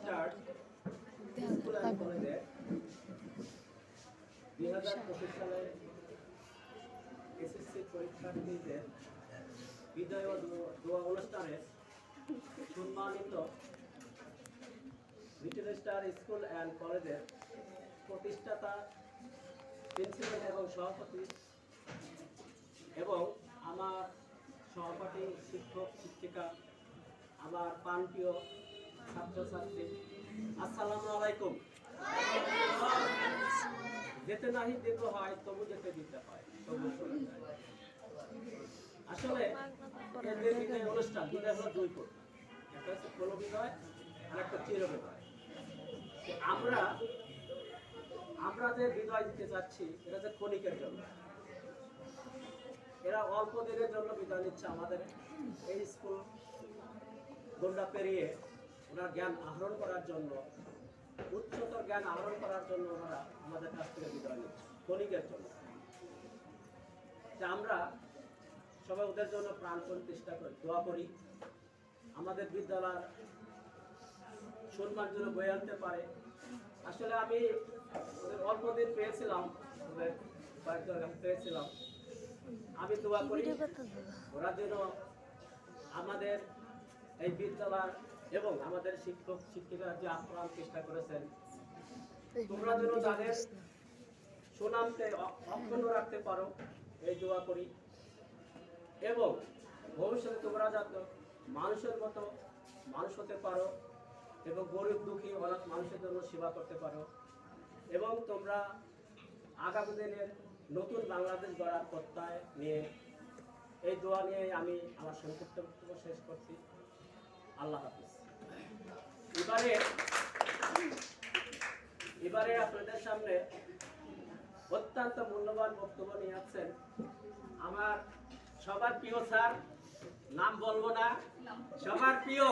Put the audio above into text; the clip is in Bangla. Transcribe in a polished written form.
স্টার স্কুল অ্যান্ড কলেজে 2025 সালে এসএসসি পরীক্ষার্থীদের বিদায় ও দোয়া অনুষ্ঠানে সম্মানিত লিটল স্টার স্কুল অ্যান্ড কলেজের প্রতিষ্ঠাতা প্রিন্সিপাল এবং সভাপতি এবং আমার সহপাঠী শিক্ষক শিক্ষিকা আমার প্রাণপ্রিয় ছাত্রছাত্রী, আসসালামু আলাইকুম। যেতে নাহি দিতে হয় তবু যেতে দিতে হয়, তবু চলে যায়। আসলে এদের বিদায় অনুষ্ঠান বিদায় হলো দুই প্রকার, একটা হচ্ছে কোন বিদায় আর একটা চির বিদায়। আমরা যে বিদায় দিতে যাচ্ছি এটা যে ক্ষণিকের জন্য, এরা অল্প দিনের জন্য বিদায় নিচ্ছে আমাদের এই স্কুল গন্ডা পেরিয়ে। ওনার জ্ঞান আহরণ করার জন্য, উচ্চতর জ্ঞান আহরণ করার জন্য ওনারা আমাদের কাছ থেকে বিদায় নিচ্ছে ক্ষণিকের জন্য। আমরা সবাই ওদের জন্য প্রাণপণ চেষ্টা করি, দোয়া করি আমাদের বিদ্যালয়ের সম্মান যেন বয়ে আনতে পারে। আসলে আমি ওদের অল্প দিন পেয়েছিলাম, ওদের কয়েকজন পেয়েছিলাম। আমি দোয়া করি ওরা যেন আমাদের এই বিদ্যালয় এবং আমাদের শিক্ষক শিক্ষিকারা যে আপ্রাণ চেষ্টা করেছেন, তোমরা যেন তাদের সুনামকে অক্ষুণ্ণ রাখতে পারো, এই দোয়া করি। এবং ভবিষ্যতে তোমরা যাতে মানুষের মতো মানুষ হতে পারো এবং গরিব দুঃখী অনাথ মানুষের জন্য সেবা করতে পারো, এবং তোমরা আগামী দিনের নতুন বাংলাদেশ গড়ার প্রত্যয় নিয়ে, এই দোয়া নিয়ে আমি আমার সংক্ষিপ্ত বক্তব্য শেষ করছি। আল্লাহ হাফিজ। এবারে আপনাদের সামনে অত্যন্ত মূল্যবান বক্তব্য নিয়ে আসছেন আমার সবার প্রিয় স্যার, নাম বলবো না, সবার প্রিয়